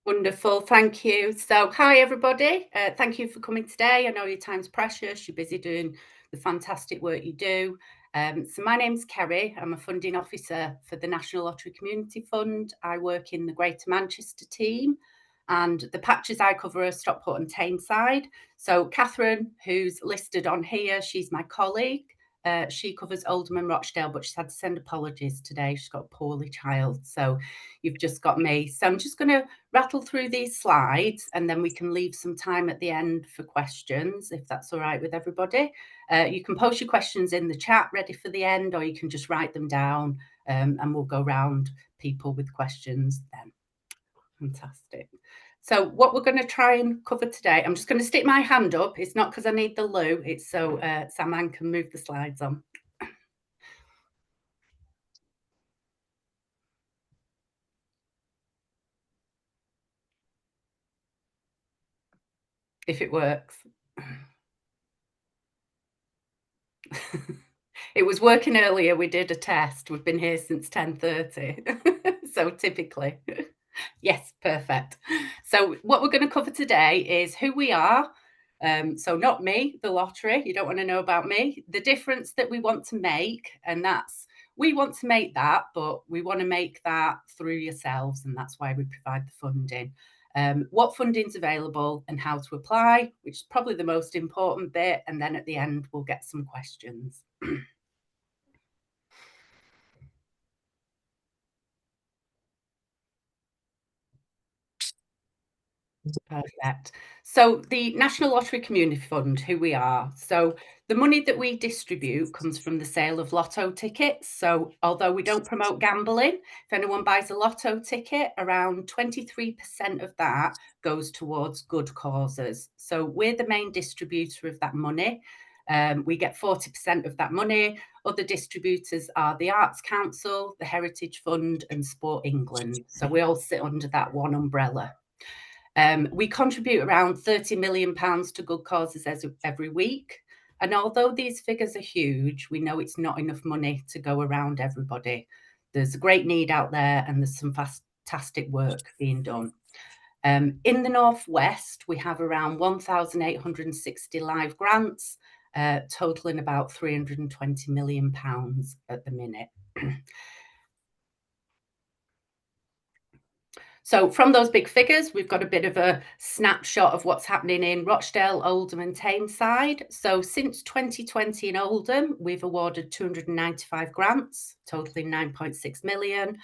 Wonderful, thank you. So, hi everybody. Thank you for coming today. I know your time's precious. You're busy doing the fantastic work you do. So, my name's Kerri. I'm a funding officer for the National Lottery Community Fund. I work in the Greater Manchester team, and the patches I cover are Stockport and Tameside. So, Catherine, who's listed on here, she's my colleague. She covers Oldham and Rochdale, but she's had to send apologies today. She's got a poorly child, so you've just got me. So I'm just going to rattle through these slides and then we can leave some time at the end for questions, if that's all right with everybody. You can post your questions in the chat ready for the end, or you can just write them down and we'll go round people with questions then. Fantastic. So what we're going to try and cover today, I'm just going to stick my hand up. It's not because I need the loo, it's so Saman can move the slides on. If it works. It was working earlier. We did a test. We've been here since 10:30. So typically. Yes, perfect. So what we're going to cover today is who we are. So not me, the lottery. You don't want to know about me. The difference that we want to make, and that's we want to make that, but we want to make that through yourselves, and that's why we provide the funding. What funding's available and how to apply, which is probably the most important bit. And then at the end, we'll get some questions. Perfect. So the National Lottery Community Fund, who we are. So the money that we distribute comes from the sale of lotto tickets. So although we don't promote gambling, if anyone buys a lotto ticket, around 23% of that goes towards good causes. So we're the main distributor of that money. We get 40% of that money. Other distributors are the Arts Council, the Heritage Fund, and Sport England. So we all sit under that one umbrella. We contribute around £30 million to good causes every week. And although these figures are huge, we know it's not enough money to go around everybody. There's a great need out there and there's some fantastic work being done. In the Northwest, we have around 1,860 live grants, totaling about £320 million at the minute. So from those big figures, we've got a bit of a snapshot of what's happening in Rochdale, Oldham and Tameside. So since 2020 in Oldham, we've awarded 295 grants, totaling 9.6 million.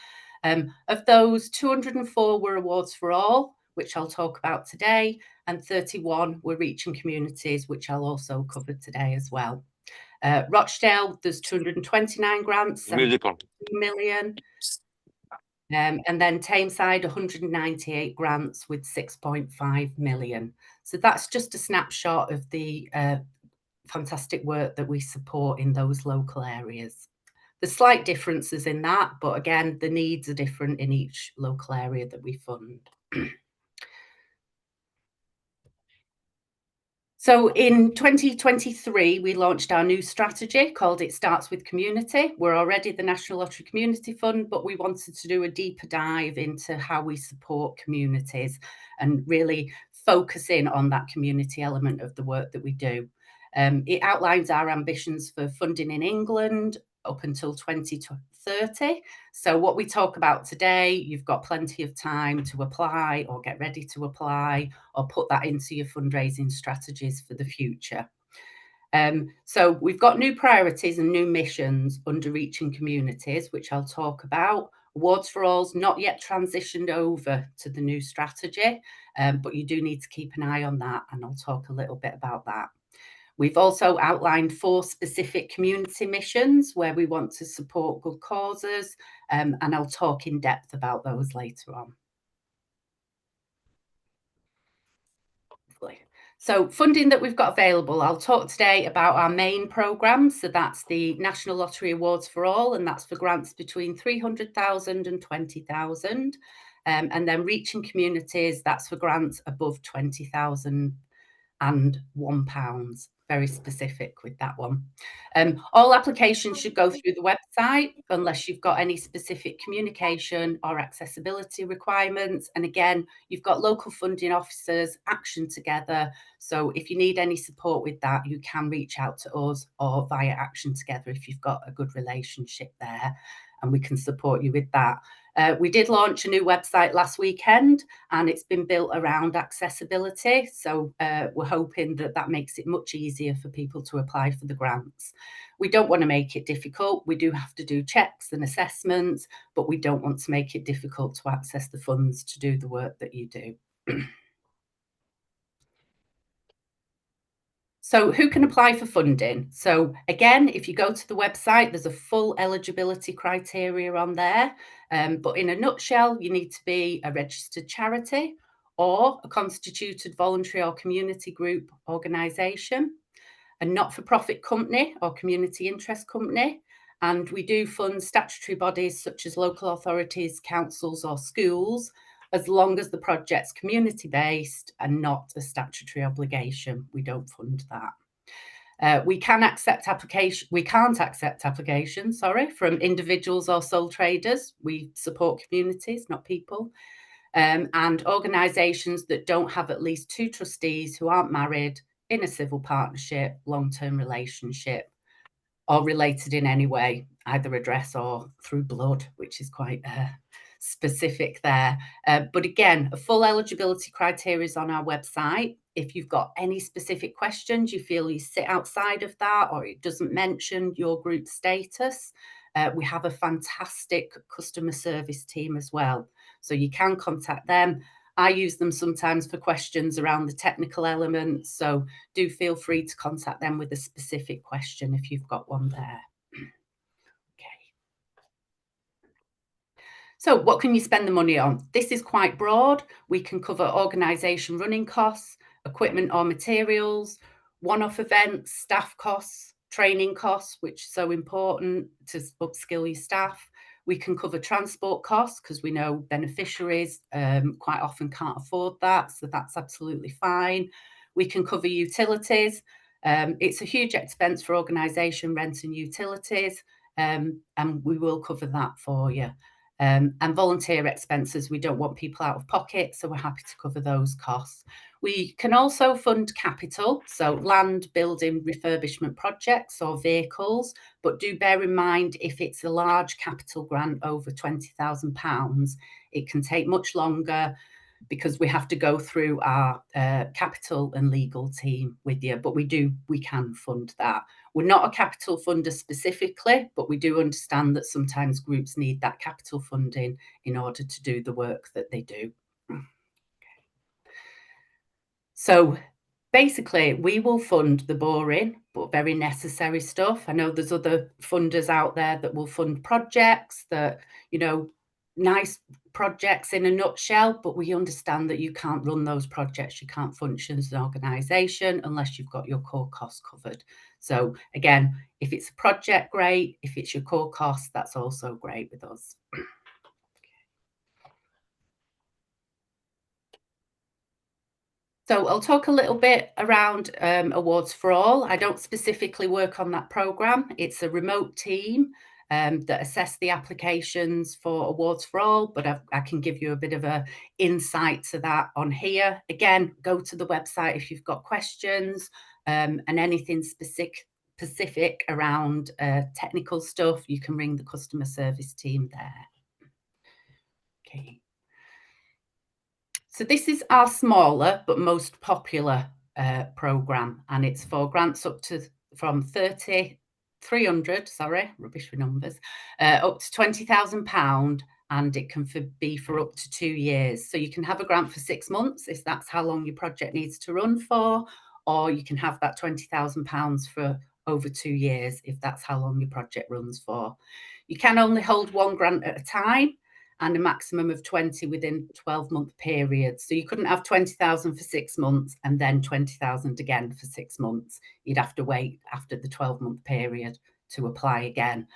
Of those, 204 were awards for all, which I'll talk about today, and 31 were reaching communities, which I'll also cover today as well. Rochdale, there's 229 grants, 2 million. And then Tameside, 198 grants with 6.5 million. So that's just a snapshot of the fantastic work that we support in those local areas. There's slight differences in that, but again, the needs are different in each local area that we fund. So in 2023, we launched our new strategy called It Starts with Community. We're already the National Lottery Community Fund, but we wanted to do a deeper dive into how we support communities and really focus in on that community element of the work that we do. It outlines our ambitions for funding in England up until 2030. So what we talk about today, you've got plenty of time to apply or get ready to apply or put that into your fundraising strategies for the future. So we've got new priorities and new missions under reaching communities, which I'll talk about. Awards for All's not yet transitioned over to the new strategy, but you do need to keep an eye on that, and I'll talk a little bit about that. We've also outlined 4 specific community missions where we want to support good causes, and I'll talk in depth about those later on. So funding that we've got available, I'll talk today about our main programmes. So that's the National Lottery Awards for All, and that's for grants between 300,000 and 20,000. And then Reaching Communities, that's for grants above 20,000 and £1. very specific with that one. All applications should go through the website unless you've got any specific communication or accessibility requirements. And again, you've got local funding officers, Action Together. So if you need any support with that, you can reach out to us or via Action Together if you've got a good relationship there, and we can support you with that. We did launch a new website last weekend, and it's been built around accessibility. So we're hoping that that makes it much easier for people to apply for the grants. We don't want to make it difficult. We do have to do checks and assessments, but we don't want to make it difficult to access the funds to do the work that you do. So who can apply for funding? So again, if you go to the website, there's a full eligibility criteria on there. But in a nutshell, you need to be a registered charity or a constituted voluntary or community group organisation, a not-for-profit company or community interest company. And we do fund statutory bodies such as local authorities, councils or schools, as long as the project's community-based and not a statutory obligation. We don't fund that. We can't accept applications, from individuals or sole traders. We support communities, not people. And organisations that don't have at least 2 trustees who aren't married, in a civil partnership, long-term relationship, or related in any way, either address or through blood, which is quite specific there. But again, a full eligibility criteria is on our website. If you've got any specific questions, you feel you sit outside of that, or it doesn't mention your group status, we have a fantastic customer service team as well. So you can contact them. I use them sometimes for questions around the technical elements. So do feel free to contact them with a specific question if you've got one there. Okay. So what can you spend the money on? This is quite broad. We can cover organisation running costs, equipment or materials, one-off events, staff costs, training costs, which is so important to upskill your staff. We can cover transport costs because we know beneficiaries quite often can't afford that, so that's absolutely fine. We can cover utilities. It's a huge expense for organisation rent and utilities, and we will cover that for you. And volunteer expenses, we don't want people out of pocket, so we're happy to cover those costs. We can also fund capital, so land, building, refurbishment projects or vehicles, but do bear in mind if it's a large capital grant over £20,000, it can take much longer because we have to go through our capital and legal team with you, but we can fund that. We're not a capital funder specifically, but we do understand that sometimes groups need that capital funding in order to do the work that they do. So basically, we will fund the boring but very necessary stuff. I know there's other funders out there that will fund projects that, nice projects in a nutshell, but we understand that you can't run those projects, you can't function as an organisation unless you've got your core costs covered. So again, if it's a project, great. If it's your core costs, that's also great with us. So I'll talk a little bit around Awards for All. I don't specifically work on that programme. It's a remote team that assess the applications for Awards for All, but I can give you a bit of a insight to that on here. Again, go to the website if you've got questions and anything specific around technical stuff, you can ring the customer service team there. Okay. So this is our smaller but most popular programme, and it's for grants up to from 300, rubbish with numbers, up to £20,000, and it can be for up to 2 years. So you can have a grant for 6 months if that's how long your project needs to run for, or you can have that £20,000 for over 2 years if that's how long your project runs for. You can only hold one grant at a time, and a maximum of 20 within 12-month periods. So you couldn't have 20,000 for 6 months and then 20,000 again for 6 months. You'd have to wait after the 12-month period to apply again.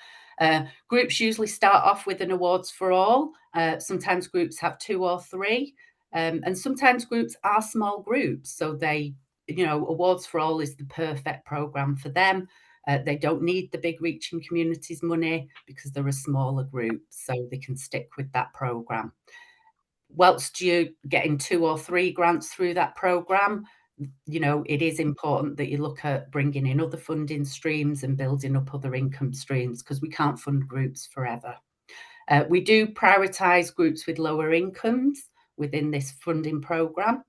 Groups usually start off with an Awards for All. Sometimes groups have 2 or 3, and sometimes groups are small groups, so they Awards for All is the perfect programme for them. They don't need the big reaching communities money because they're a smaller group, so they can stick with that programme. Whilst you're getting 2 or 3 grants through that programme, it is important that you look at bringing in other funding streams and building up other income streams, because we can't fund groups forever. We do prioritise groups with lower incomes within this funding programme,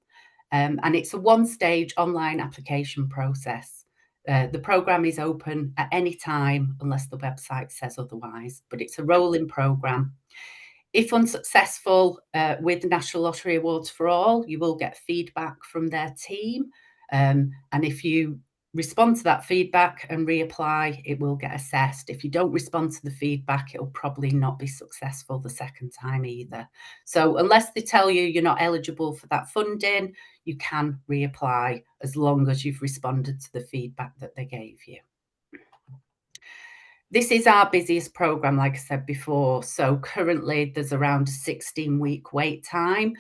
and it's a one-stage online application process. The programme is open at any time unless the website says otherwise, but it's a rolling programme. If unsuccessful with National Lottery Awards for All, you will get feedback from their team. And if you respond to that feedback and reapply, it will get assessed. If you don't respond to the feedback, it'll probably not be successful the second time either. So unless they tell you you're not eligible for that funding, you can reapply as long as you've responded to the feedback that they gave you. This is our busiest programme, like I said before. So currently there's around a 16-week wait time.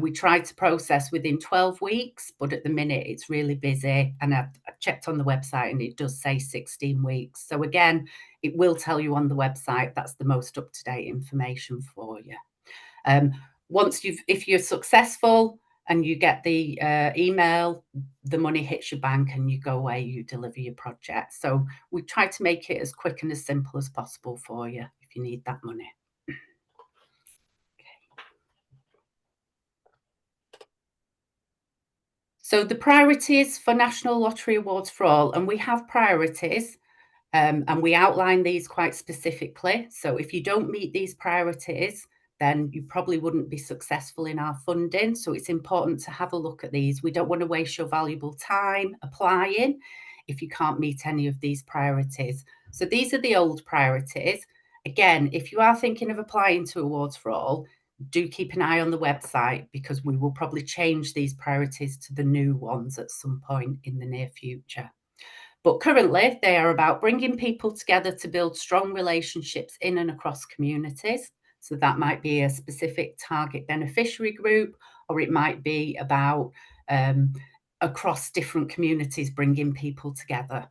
We try to process within 12 weeks, but at the minute it's really busy. And I've checked on the website and it does say 16 weeks. So again, it will tell you on the website. That's the most up-to-date information for you. If you're successful and you get the email, the money hits your bank and you go away, you deliver your project. So we try to make it as quick and as simple as possible for you if you need that money. So the priorities for National Lottery Awards for All, and we have priorities, and we outline these quite specifically. So if you don't meet these priorities, then you probably wouldn't be successful in our funding. So it's important to have a look at these. We don't want to waste your valuable time applying if you can't meet any of these priorities. So these are the old priorities. Again, if you are thinking of applying to Awards for All, do keep an eye on the website, because we will probably change these priorities to the new ones at some point in the near future. But currently, they are about bringing people together to build strong relationships in and across communities. So that might be a specific target beneficiary group, or it might be about across different communities, bringing people together.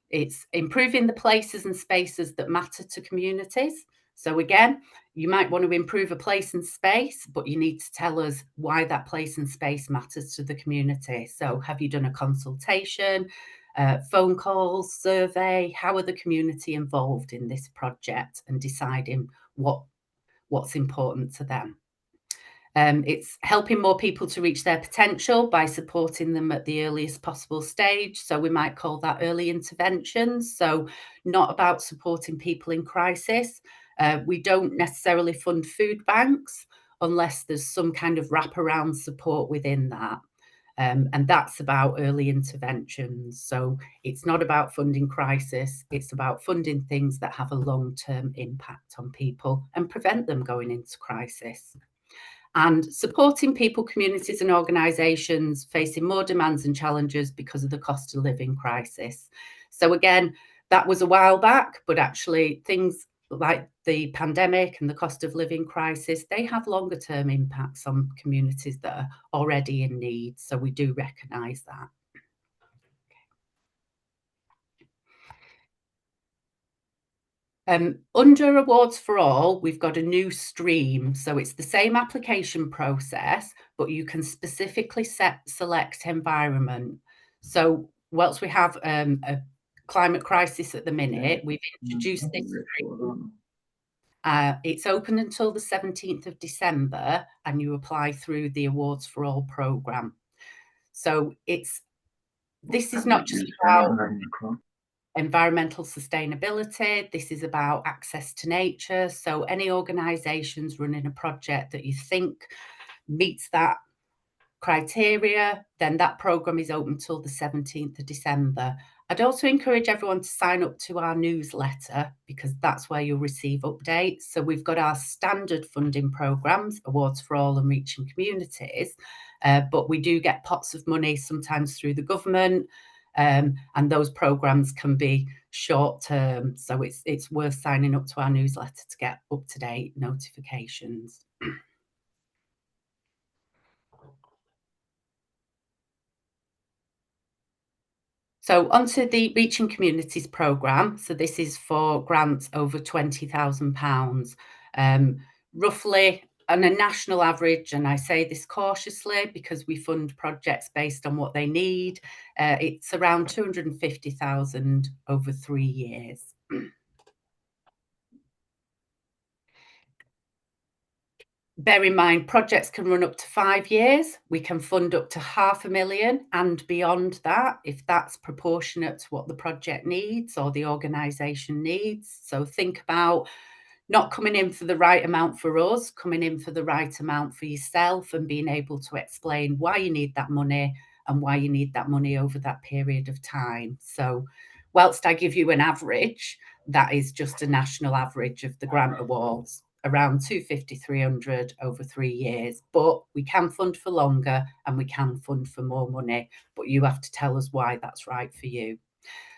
It's improving the places and spaces that matter to communities. So again, you might want to improve a place and space, but you need to tell us why that place and space matters to the community. So have you done a consultation, phone calls, survey? How are the community involved in this project and deciding what's important to them? It's helping more people to reach their potential by supporting them at the earliest possible stage. So we might call that early interventions. So not about supporting people in crisis. We don't necessarily fund food banks unless there's some kind of wraparound support within that. And that's about early interventions. So it's not about funding crisis, it's about funding things that have a long-term impact on people and prevent them going into crisis. And supporting people, communities and organisations facing more demands and challenges because of the cost of living crisis. So again, that was a while back, but actually things like the pandemic and the cost of living crisis, they have longer term impacts on communities that are already in need. So we do recognise that. Under Awards for All, we've got a new stream. So it's the same application process, but you can specifically select environment. So whilst we have a climate crisis at the minute, we've introduced this stream. It's open until the 17th of December, and you apply through the Awards for All programme. So this is not just about environmental sustainability. This is about access to nature. So any organisations running a project that you think meets that criteria, then that programme is open till the 17th of December. I'd also encourage everyone to sign up to our newsletter, because that's where you'll receive updates. So we've got our standard funding programmes, Awards for All and Reaching Communities, but we do get pots of money sometimes through the government, and those programmes can be short term. So it's worth signing up to our newsletter to get up-to-date notifications. So onto the Reaching Communities programme. So this is for grants over £20,000. Roughly on a national average, and I say this cautiously because we fund projects based on what they need, it's around 250,000 over 3 years. Bear in mind, projects can run up to 5 years. We can fund up to 500,000 and beyond that, if that's proportionate to what the project needs or the organisation needs. So think about not coming in for the right amount for us, coming in for the right amount for yourself and being able to explain why you need that money and why you need that money over that period of time. So whilst I give you an average, that is just a national average of the grant awards, around 250, 300 over 3 years. But we can fund for longer and we can fund for more money, but you have to tell us why that's right for you.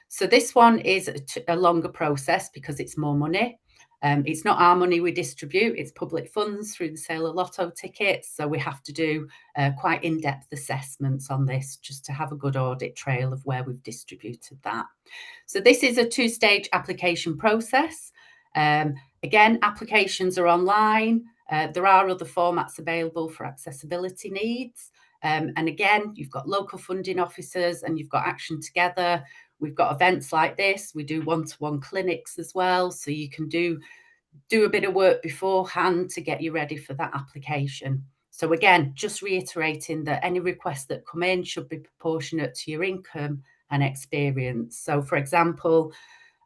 So this one is a longer process because it's more money. It's not our money we distribute, it's public funds through the sale of lotto tickets. So we have to do quite in-depth assessments on this just to have a good audit trail of where we've distributed that. So this is a two-stage application process. Again, applications are online. There are other formats available for accessibility needs. And again, you've got local funding officers and you've got Action Together. We've got events like this. We do one-to-one clinics as well. So you can do a bit of work beforehand to get you ready for that application. So again, just reiterating that any requests that come in should be proportionate to your income and experience. So for example,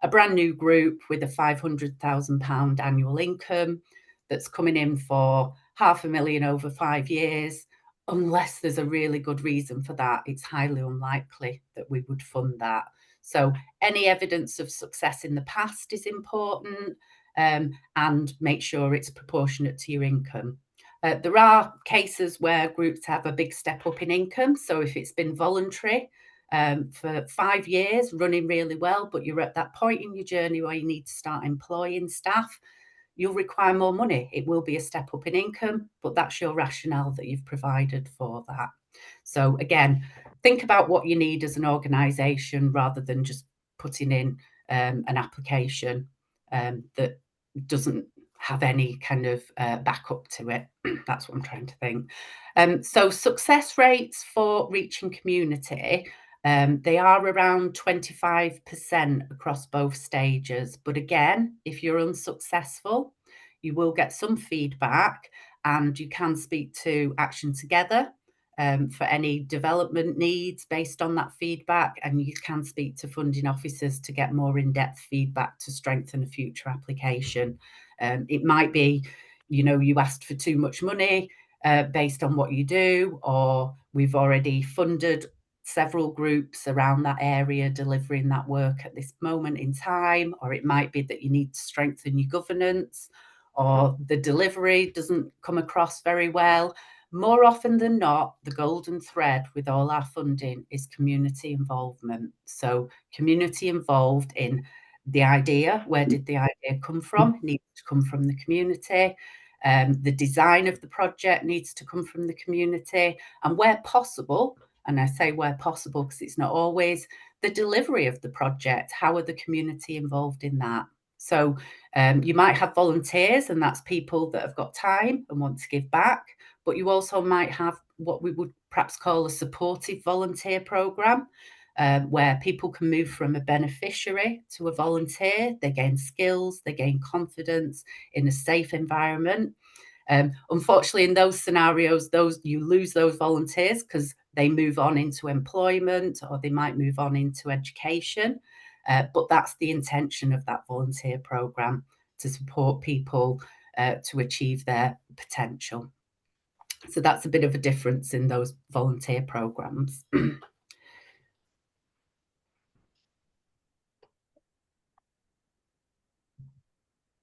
a brand new group with a £500,000 annual income that's coming in for 500,000 over 5 years, unless there's a really good reason for that, it's highly unlikely that we would fund that. So any evidence of success in the past is important, and make sure it's proportionate to your income. There are cases where groups have a big step up in income. So if it's been voluntary for 5 years, running really well, but you're at that point in your journey where you need to start employing staff, you'll require more money. It will be a step up in income, but that's your rationale that you've provided for that. So again, think about what you need as an organisation rather than just putting in an application that doesn't have any kind of backup to it. That's what I'm trying to think. So success rates for Reaching Community, they are around 25% across both stages. But again, if you're unsuccessful, you will get some feedback and you can speak to Action Together for any development needs based on that feedback. And you can speak to funding officers to get more in-depth feedback to strengthen a future application. It might be, you asked for too much money based on what you do, or we've already funded several groups around that area delivering that work at this moment in time, or it might be that you need to strengthen your governance, or the delivery doesn't come across very well. More often than not, the golden thread with all our funding is community involvement. So community involved in the idea, where did the idea come from? It needs to come from the community. The design of the project needs to come from the community. And where possible, and I say where possible because it's not always, the delivery of the project, how are the community involved in that? So you might have volunteers, and that's people that have got time and want to give back. But you also might have what we would perhaps call a supportive volunteer programme, where people can move from a beneficiary to a volunteer. They gain skills, they gain confidence in a safe environment. Unfortunately, in those scenarios, you lose those volunteers because they move on into employment or they might move on into education. But that's the intention of that volunteer programme, to support people to achieve their potential. So that's a bit of a difference in those volunteer programmes.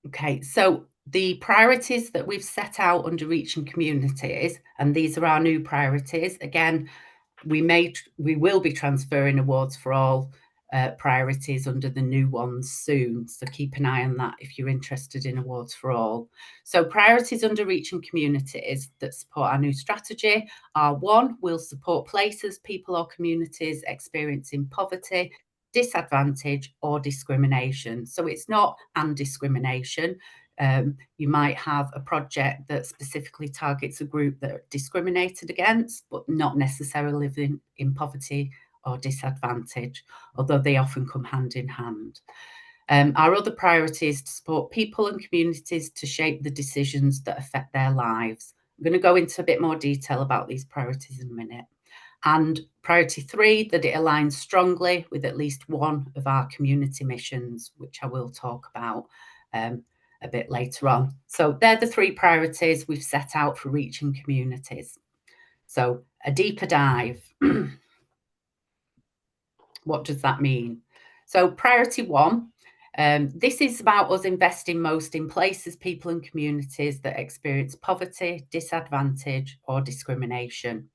Okay, so the priorities that we've set out under Reaching Communities, and these are our new priorities. Again, we will be transferring awards for all priorities under the new ones soon. So keep an eye on that if you're interested in Awards for All. So priorities under reaching communities that support our new strategy are: one, we'll support places, people or communities experiencing poverty, disadvantage or discrimination. So it's not and discrimination. You might have a project that specifically targets a group that are discriminated against, but not necessarily living in poverty or disadvantage, although they often come hand in hand. Our other priority is to support people and communities to shape the decisions that affect their lives. I'm going to go into a bit more detail about these priorities in a minute. And priority 3, that it aligns strongly with at least one of our community missions, which I will talk about a bit later on. So they're the 3 priorities we've set out for reaching communities. So a deeper dive. What does that mean? So priority 1, this is about us investing most in places, people and communities that experience poverty, disadvantage or discrimination.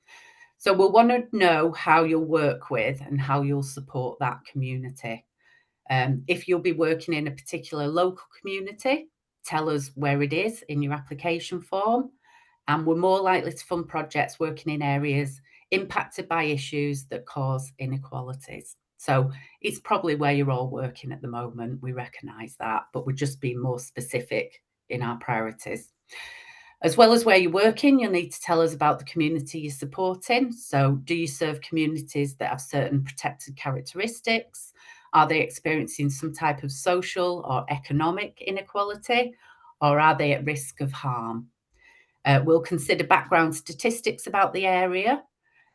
So we'll want to know how you'll work with and how you'll support that community. If you'll be working in a particular local community, tell us where it is in your application form. And we're more likely to fund projects working in areas impacted by issues that cause inequalities. So it's probably where you're all working at the moment. We recognise that, but we're just being more specific in our priorities. As well as where you're working, you'll need to tell us about the community you're supporting. So do you serve communities that have certain protected characteristics? Are they experiencing some type of social or economic inequality? Or are they at risk of harm? We'll consider background statistics about the area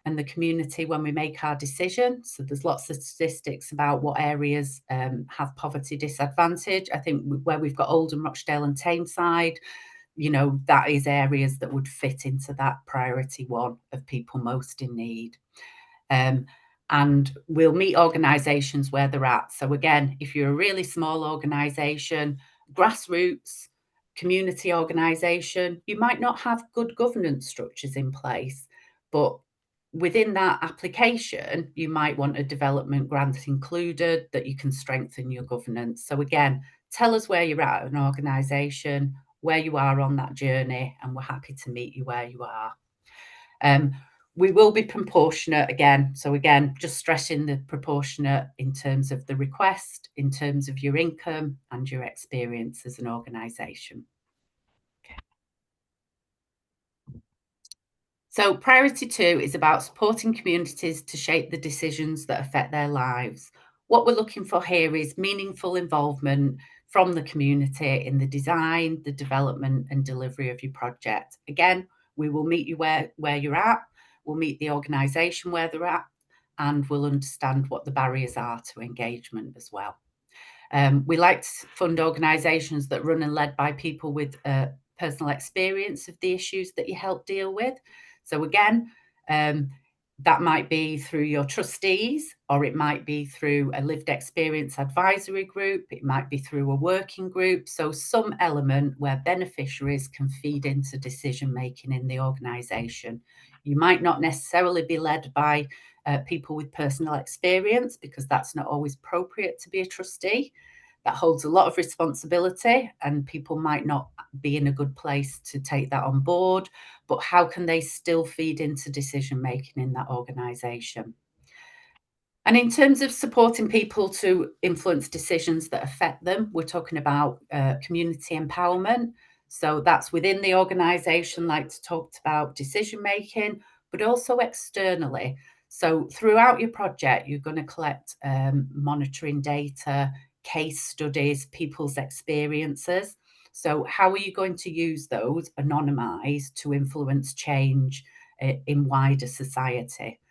and the community when we make our decision. So there's lots of statistics about what areas have poverty disadvantage. I think where we've got Oldham, Rochdale and Tameside, you know, that is areas that would fit into that priority 1 of people most in need. And we'll meet organisations where they're at. So again, if you're a really small organisation, grassroots, community organisation, you might not have good governance structures in place, but within that application, you might want a development grant included that you can strengthen your governance. So again, tell us where you're at an organisation, where you are on that journey, and we're happy to meet you where you are. We will be proportionate again. So again, just stressing the proportionate in terms of the request, in terms of your income and your experience as an organisation. So priority 2 is about supporting communities to shape the decisions that affect their lives. What we're looking for here is meaningful involvement from the community in the design, the development and delivery of your project. Again, we will meet you where you're at, we'll meet the organisation where they're at, and we'll understand what the barriers are to engagement as well. We like to fund organisations that run and led by people with personal experience of the issues that you help deal with. So again, that might be through your trustees, or it might be through a lived experience advisory group, it might be through a working group. So some element where beneficiaries can feed into decision making in the organisation. You might not necessarily be led by people with personal experience, because that's not always appropriate to be a trustee. That holds a lot of responsibility and people might not be in a good place to take that on board, but how can they still feed into decision making in that organisation? And in terms of supporting people to influence decisions that affect them, we're talking about community empowerment. So that's within the organisation, like to talk about decision making, but also externally. So throughout your project, you're going to collect monitoring data, case studies, people's experiences. So how are you going to use those anonymised to influence change in wider society?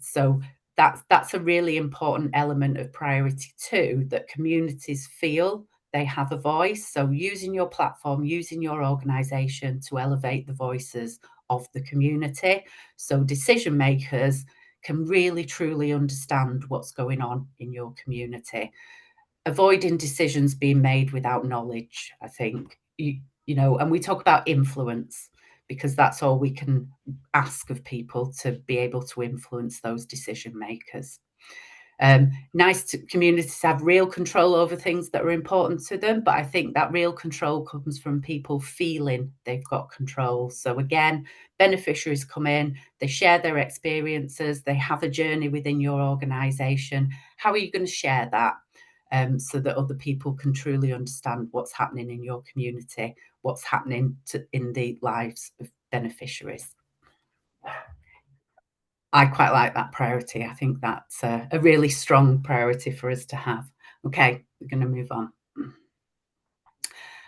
So that's a really important element of priority 2, that communities feel they have a voice. So using your platform, using your organisation to elevate the voices of the community, so decision makers can really truly understand what's going on in your community. Avoiding decisions being made without knowledge, I think, you know, and we talk about influence because that's all we can ask of people, to be able to influence those decision makers. Nice to communities have real control over things that are important to them, but I think that real control comes from people feeling they've got control. So again, beneficiaries come in, they share their experiences, they have a journey within your organisation. How are you going to share that? So that other people can truly understand what's happening in your community, what's happening in the lives of beneficiaries. I quite like that priority. I think that's a really strong priority for us to have. Okay, we're going to move on.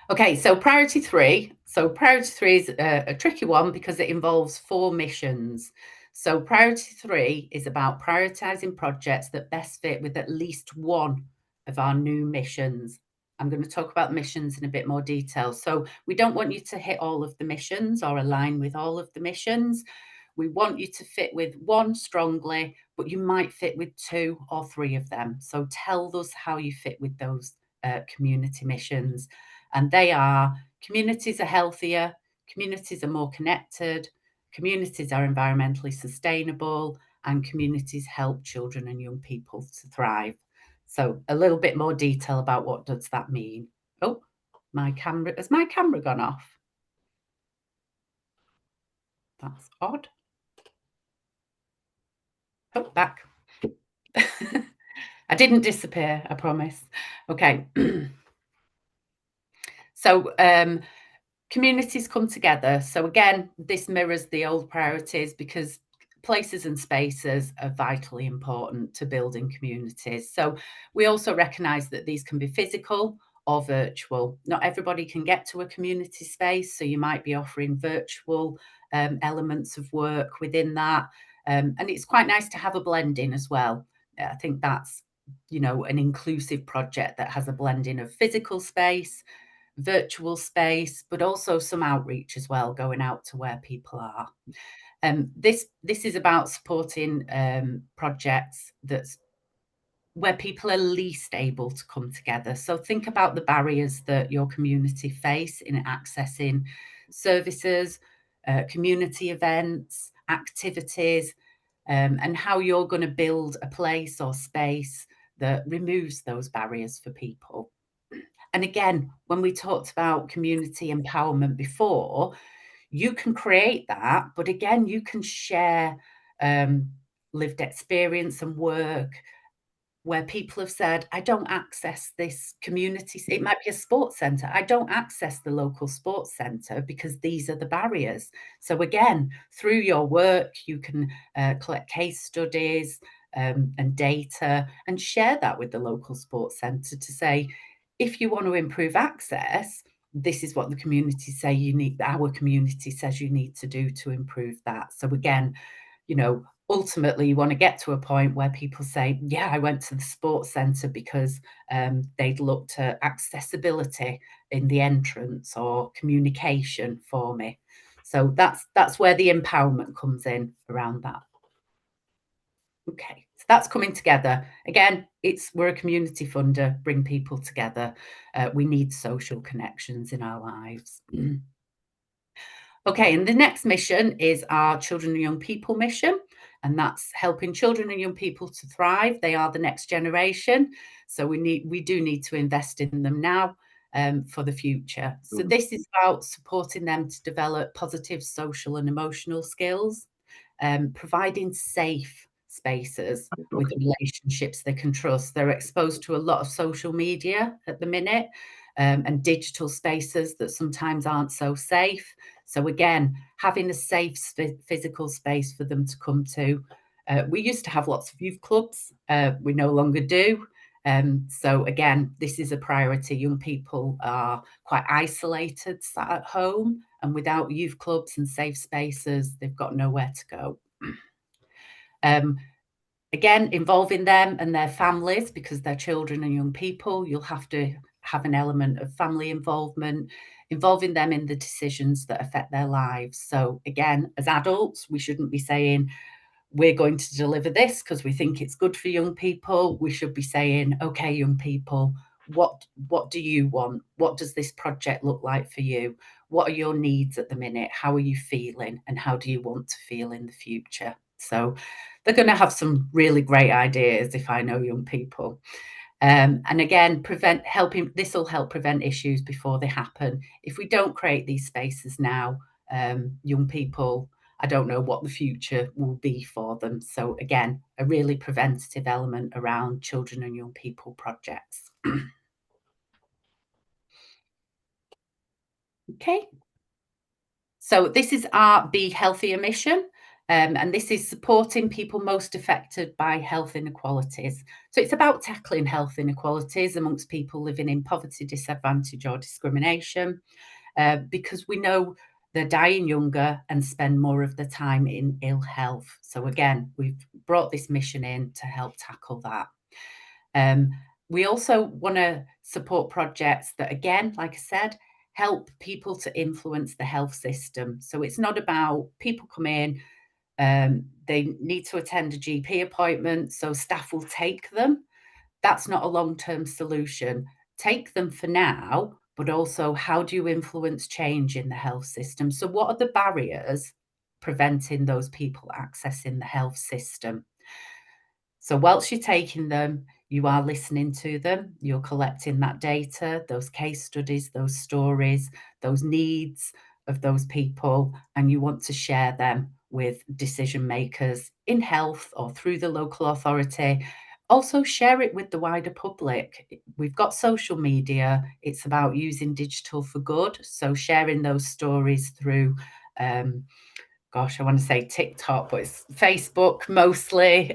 Okay, so priority three. So priority three is a tricky one because it involves 4 missions. So priority three is about prioritizing projects that best fit with at least one of our new missions. I'm going to talk about missions in a bit more detail. So we don't want you to hit all of the missions or align with all of the missions. We want you to fit with one strongly, but you might fit with 2 or 3 of them. So tell us how you fit with those community missions. And they are: communities are healthier, communities are more connected, communities are environmentally sustainable, and communities help children and young people to thrive. So a little bit more detail about what does that mean. Oh, has my camera gone off? That's odd. Oh, back. I didn't disappear, I promise. Okay. So communities come together. So again, this mirrors the old priorities because places and spaces are vitally important to building communities. So we also recognise that these can be physical or virtual. Not everybody can get to a community space, so you might be offering virtual elements of work within that. And it's quite nice to have a blending as well. I think that's, an inclusive project that has a blending of physical space, virtual space, but also some outreach as well, going out to where people are. This is about supporting projects that's where people are least able to come together. So think about the barriers that your community face in accessing services, community events, activities, and how you're going to build a place or space that removes those barriers for people. And again, when we talked about community empowerment before, you can create that, but again, you can share um, lived experience and work where people have said, I don't access this community. It might be a sports centre. I don't access the local sports centre because these are the barriers. So, again, through your work, you can collect case studies and data and share that with the local sports centre to say, if you want to improve access, this is what the community say you need, our community says you need to do to improve that. So, again, ultimately you want to get to a point where people say, yeah, I went to the sports centre because they'd looked at accessibility in the entrance or communication for me. So that's where the empowerment comes in around that. Okay, so that's coming together. Again, we're a community funder, bring people together. We need social connections in our lives. Okay, and the next mission is our children and young people mission, and that's helping children and young people to thrive. They are the next generation, so we do need to invest in them now for the future. So this is about supporting them to develop positive social and emotional skills, providing safe spaces with relationships they can trust. They're exposed to a lot of social media at the minute, and digital spaces that sometimes aren't so safe. So again, having a safe physical space for them to come to. We used to have lots of youth clubs. We no longer do. So again, this is a priority. Young people are quite isolated, sat at home, and without youth clubs and safe spaces, they've got nowhere to go. Again, involving them and their families, because they're children and young people, you'll have to have an element of family involvement, involving them in the decisions that affect their lives. So again, as adults, we shouldn't be saying, we're going to deliver this because we think it's good for young people. We should be saying, okay, young people, what do you want? What does this project look like for you? What are your needs at the minute? How are you feeling? And how do you want to feel in the future? So they're going to have some really great ideas if I know young people. And again, this will help prevent issues before they happen. If we don't create these spaces now, young people, I don't know what the future will be for them. So again, a really preventative element around children and young people projects. Okay. So this is our Be Healthier mission, and this is supporting people most affected by health inequalities. So it's about tackling health inequalities amongst people living in poverty, disadvantage or discrimination, because we know they're dying younger and spend more of their time in ill health. So again, we've brought this mission in to help tackle that. Um, we also want to support projects that, again, like I said, help people to influence the health system. So it's not about people come in, they need to attend a GP appointment, so staff will take them. That's not a long-term solution. Take them for now, but also how do you influence change in the health system? So what are the barriers preventing those people accessing the health system? So whilst you're taking them, you are listening to them, you're collecting that data, those case studies, those stories, those needs of those people, and you want to share them with decision makers in health or through the local authority. Also, share it with the wider public. We've got social media, it's about using digital for good. So, sharing those stories through gosh, I want to say TikTok, but it's Facebook mostly.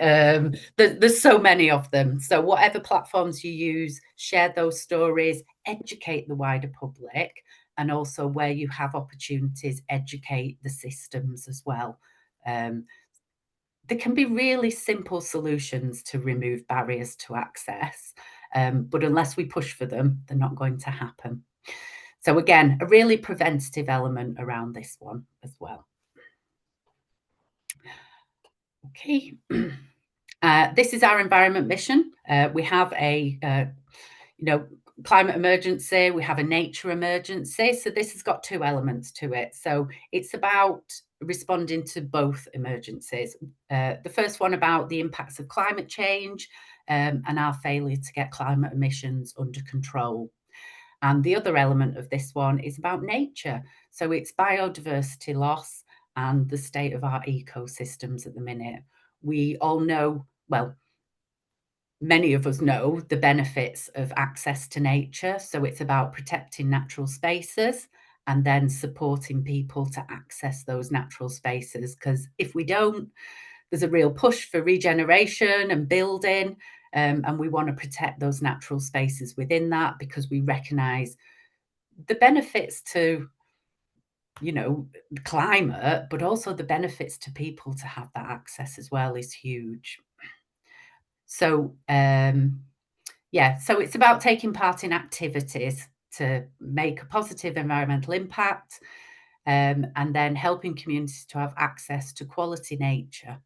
There's so many of them. So whatever platforms you use, share those stories, educate the wider public, and also where you have opportunities, educate the systems as well. Um, there can be really simple solutions to remove barriers to access, but unless we push for them, they're not going to happen. So again, a really preventative element around this one as well. Okay. This is our environment mission. We have a you know climate emergency. We have a nature emergency. So this has got two elements to it. So it's about responding to both emergencies. The first one about the impacts of climate change and our failure to get climate emissions under control. And the other element of this one is about nature. So it's biodiversity loss and the state of our ecosystems at the minute. We all know, well, many of us know the benefits of access to nature. So it's about protecting natural spaces and then supporting people to access those natural spaces. Because if we don't, there's a real push for regeneration and building. And we want to protect those natural spaces within that because we recognize the benefits to the climate, but also the benefits to people to have that access as well is huge. So yeah, so it's about taking part in activities to make a positive environmental impact, and then helping communities to have access to quality nature.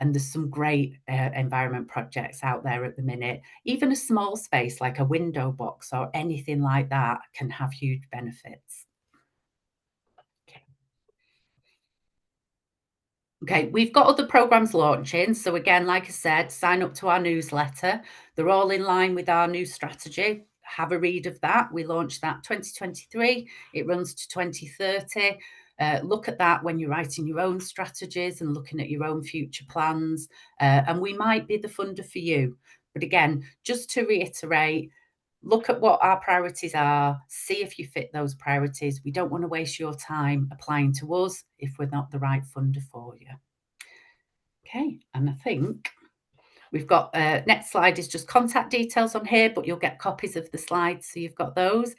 And there's some great environment projects out there at the minute. Even a small space like a window box or anything like that can have huge benefits. Okay, we've got other programs launching. So again, like I said, sign up to our newsletter. They're all in line with our new strategy. Have a read of that. We launched that 2023. It runs to 2030. Look at that when you're writing your own strategies and looking at your own future plans. And we might be the funder for you. But again, just to reiterate, look at what our priorities are, see if you fit those priorities. We don't want to waste your time applying to us if we're not the right funder for you. Okay, and I think we've got next slide is just contact details on here, but you'll get copies of the slides, so you've got those.